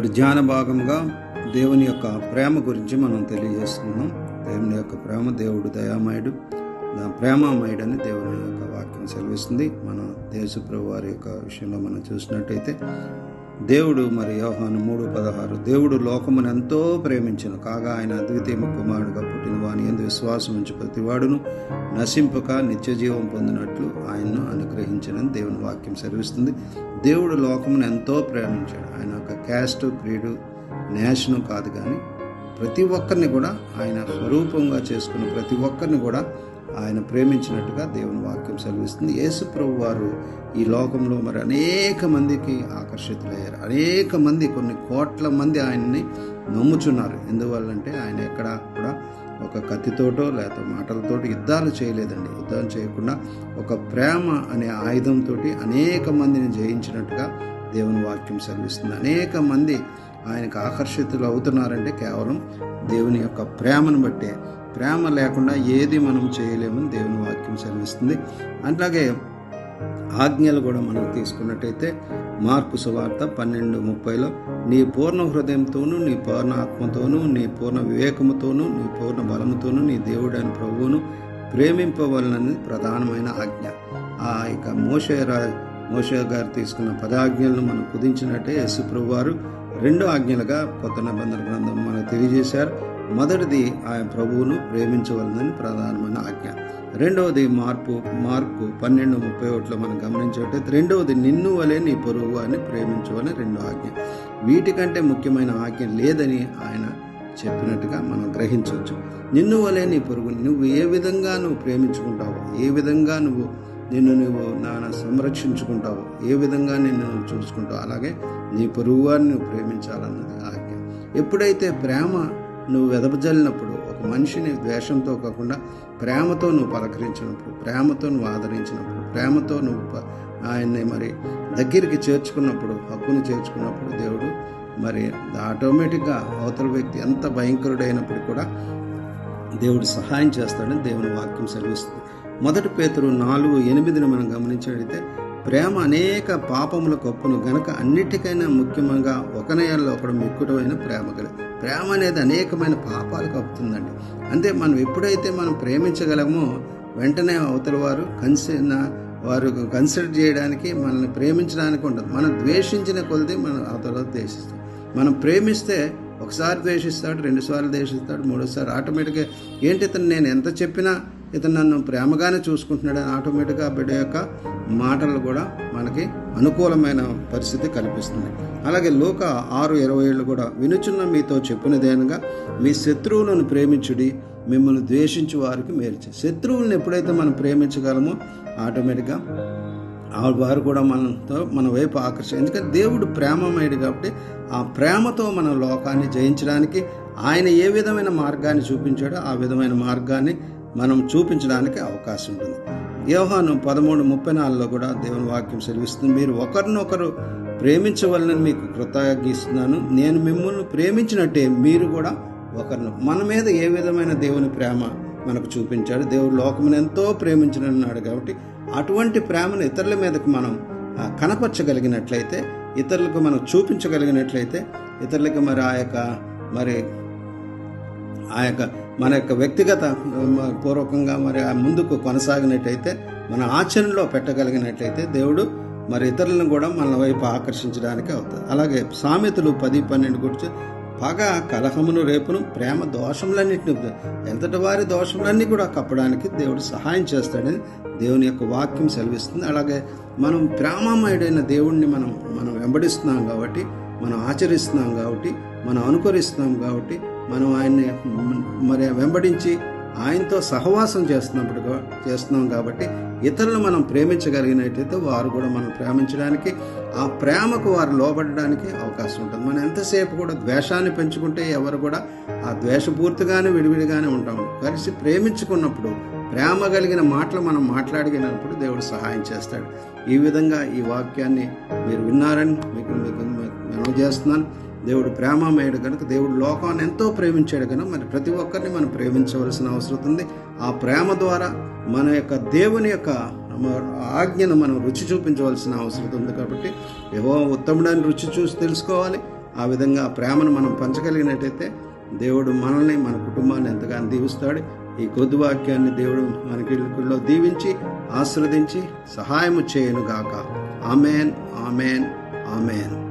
ఇప్పుడు ధ్యాన భాగంగా దేవుని యొక్క ప్రేమ గురించి మనం తెలియజేస్తున్నాం. దేవుని యొక్క ప్రేమ, దేవుడు దయామయుడు, ప్రేమమయుడు అని దేవుని యొక్క వాక్యం సెలవిస్తుంది. మన యేసుప్రభు వారి యొక్క విషయంలో మనం చూసినట్టయితే దేవుడు మరి యోహాను 3:16 దేవుడు లోకమును ఎంతో ప్రేమించెను కాగా ఆయన అద్వితీయ కుమారుడుగా పుట్టిన వాని యందు విశ్వాసం ఉంచి ప్రతివాడును నశింపక నిత్య జీవం పొందినట్లు ఆయన్ను అనుగ్రహించనని దేవుని వాక్యం సెలవిస్తుంది. దేవుడు లోకమును ఎంతో ప్రేమించాడు. ఆయన ఒక క్యాస్ట్, క్రీడు, నేషను కాదు, కానీ ప్రతి ఒక్కరిని కూడా ఆయన స్వరూపంగా చేసుకున్న ప్రతి ఒక్కరిని కూడా ఆయన ప్రేమించినట్టుగా దేవుని వాక్యం సెలవిస్తుంది. యేసు ప్రభు వారు ఈ లోకంలో మరి అనేక మందికి ఆకర్షితులయ్యారు. అనేక మంది, కొన్ని కోట్ల మంది ఆయన్ని నమ్ముచున్నారు. ఎందువల్లంటే ఆయన ఎక్కడ కూడా ఒక కత్తితోటో లేకపోతే మాటలతోటి యుద్ధాలు చేయలేదండి. యుద్ధం చేయకుండా ఒక ప్రేమ అనే ఆయుధంతో అనేక మందిని జయించినట్టుగా దేవుని వాక్యం సెలవిస్తుంది. అనేక మంది ఆయనకు ఆకర్షితులు అవుతున్నారంటే కేవలం దేవుని యొక్క ప్రేమను బట్టే. ప్రేమ లేకుండా ఏది మనం చేయలేమని దేవుని వాక్యం సెలవిస్తుంది. అట్లాగే ఆజ్ఞలు కూడా మనం తీసుకున్నట్టయితే మార్కు సువార్త 12:30 నీ పూర్ణ హృదయంతోనూ, నీ పూర్ణ ఆత్మతోనూ, నీ పూర్ణ వివేకముతోనూ, నీ పూర్ణ బలముతోనూ నీ దేవుడైన ప్రభువును ప్రేమింపవలనని ప్రధానమైన ఆజ్ఞ. ఆ ఇక మోషే గారు తీసుకున్న 10 ఆజ్ఞలను మనం కుదించినట్టే యేసు ప్రభు వారు 2 ఆజ్ఞలుగా కొత్త నిబంధన గ్రంథం మనకు తెలియజేశారు. మొదటిది ఆయన ప్రభువును ప్రేమించవలనని ప్రధానమైన ఆజ్ఞ. రెండవది మార్కు 12:31 మనం గమనించేటైతే రెండవది నిన్ను వలె నీ పొరుగు అని ప్రేమించవలని 2 ఆజ్ఞ. వీటికంటే ముఖ్యమైన ఆజ్ఞ లేదని ఆయన చెప్పినట్టుగా మనం గ్రహించవచ్చు. నిన్ను వలె నీ పొరుగు, నువ్వు ఏ విధంగా నువ్వు ప్రేమించుకుంటావో, ఏ విధంగా నువ్వు సంరక్షించుకుంటావు, ఏ విధంగా నిన్ను చూసుకుంటావు, అలాగే నీ పొరుగు వారిని నువ్వు ప్రేమించాలన్నది ఆజ్ఞ. ఎప్పుడైతే ప్రేమ నువ్వు వెదజల్లినప్పుడు, ఒక మనిషిని ద్వేషంతో కాకుండా ప్రేమతో నువ్వు పలకరించినప్పుడు, ప్రేమతో నువ్వు ఆదరించినప్పుడు, ప్రేమతో నువ్వు ఆయన్ని మరి దగ్గరికి చేర్చుకున్నప్పుడు, హక్కును చేర్చుకున్నప్పుడు దేవుడు మరి ఆటోమేటిక్గా అవతల వ్యక్తి ఎంత భయంకరుడైనప్పుడు కూడా దేవుడు సహాయం చేస్తాడని దేవుని వాక్యం సెలవిస్తుంది. 1 పేతురు 4:8 మనం గమనించినట్లయితే ప్రేమ అనేక పాపముల కప్పును గనక అన్నిటికైనా ముఖ్యంగా ఒకనయ్యలో ఒకడు మిక్కుటమైన ప్రేమ కలిగి. ప్రేమ అనేది అనేకమైన పాపాలు కప్పుతుందండి. అంతే మనం ఎప్పుడైతే మనం ప్రేమించగలమో వెంటనే అవతల వారు కన్సిడర్ చేయడానికి, మనల్ని ప్రేమించడానికి ఉండదు. మనం ద్వేషించిన కొలది మనం అవతల ద్వేషిస్తాం. మనం ప్రేమిస్తే ఒకసారి ద్వేషిస్తాడు, 2 సార్లు ద్వేషిస్తాడు, 3సారి ఆటోమేటిక్గా ఏంటి ఇతను నేను ఎంత చెప్పినా ఇతను నన్ను ప్రేమగానే చూసుకుంటున్నాడని ఆటోమేటిక్గా ఆ బిడ్డ యొక్క మాటలు కూడా మనకి అనుకూలమైన పరిస్థితి కల్పిస్తుంది. అలాగే లూకా 6:27 కూడా వినుచున్న మీతో చెప్పినదేనగా మీ శత్రువులను ప్రేమించుడి, మిమ్మల్ని ద్వేషించు వారికి మేలు చేయి. శత్రువులను ఎప్పుడైతే మనం ప్రేమించగలమో ఆటోమేటిక్గా వారు కూడా మన వైపు ఎందుకంటే దేవుడు ప్రేమమయుడు కాబట్టి ఆ ప్రేమతో మన లోకాన్ని జయించడానికి ఆయన ఏ విధమైన మార్గాన్ని చూపించాడో ఆ విధమైన మార్గాన్ని మనం చూపించడానికి అవకాశం ఉంటుంది. యోహాను 13:34 కూడా దేవుని వాక్యం సెలవిస్తుంది. మీరు ఒకరినొకరు ప్రేమించవలనని మీకు కృతజ్ఞిస్తున్నాను, నేను మిమ్మల్ని ప్రేమించినట్టే మీరు కూడా మన మీద ఏ విధమైన దేవుని ప్రేమ మనకు చూపించాడు. దేవుడు లోకమును ఎంతో ప్రేమించనన్నాడు కాబట్టి అటువంటి ప్రేమను ఇతరుల మీదకి మనం కనపరచగలిగినట్లయితే, ఇతరులకు మనం చూపించగలిగినట్లయితే, ఇతరులకి మరి ఆ యొక్క మన యొక్క వ్యక్తిగత పూర్వకంగా మరి ముందుకు కొనసాగినట్లయితే, మన ఆచరణలో పెట్టగలిగినట్లయితే దేవుడు మరి ఇతరులను కూడా మన వైపు ఆకర్షించడానికి అవుతుంది. అలాగే సామెతలు 10:12 గురించి పగ కలహమును రేపును ప్రేమ దోషములన్నింటినీ ఎంతటి వారి దోషములన్నీ కూడా కప్పడానికి దేవుడు సహాయం చేస్తాడని దేవుని యొక్క వాక్యం సెలవిస్తుంది. అలాగే మనం ప్రేమమయుడైన దేవుణ్ణి మనం వెంబడిస్తున్నాం కాబట్టి, మనం ఆచరిస్తున్నాం కాబట్టి, మనం అనుకరిస్తున్నాం కాబట్టి, మనం ఆయన్ని మరి వెంబడించి ఆయనతో సహవాసం చేస్తున్నాం కాబట్టి ఇతరులను మనం ప్రేమించగలిగినట్లయితే వారు కూడా మనం ప్రేమించడానికి, ఆ ప్రేమకు వారు లోబడడానికి అవకాశం ఉంటుంది. మనం ఎంతసేపు కూడా ద్వేషాన్ని పెంచుకుంటే ఎవరు కూడా ఆ ద్వేషపూర్తిగానే విడివిడిగానే ఉంటాము. కలిసి ప్రేమించుకున్నప్పుడు, ప్రేమ కలిగిన మాటలు మనం మాట్లాడినప్పుడు దేవుడు సహాయం చేస్తాడు. ఈ విధంగా ఈ వాక్యాన్ని మీరు విన్నారని మీకు మనం చేస్తున్నాను. దేవుడు ప్రేమమయుడు కనుక, దేవుడు లోకాన్ని ఎంతో ప్రేమించాడు కనుక మరి ప్రతి ఒక్కరిని మనం ప్రేమించవలసిన అవసరం ఉంది. ఆ ప్రేమ ద్వారా మన యొక్క దేవుని యొక్క ఆజ్ఞను మనం రుచి చూపించవలసిన అవసరం ఉంది. కాబట్టి యెహోవా ఉత్తముడని రుచి చూసి తెలుసుకోవాలి. ఆ విధంగా ఆ ప్రేమను మనం పంచగలిగినట్టయితే దేవుడు మనల్ని, మన కుటుంబాన్ని ఎంతగానో దీవిస్తాడు. ఈ కొద్ది వాక్యాన్ని దేవుడు మనకిలో దీవించి ఆశీర్వదించి సహాయము చేయనుగాక. Amen, amen, amen.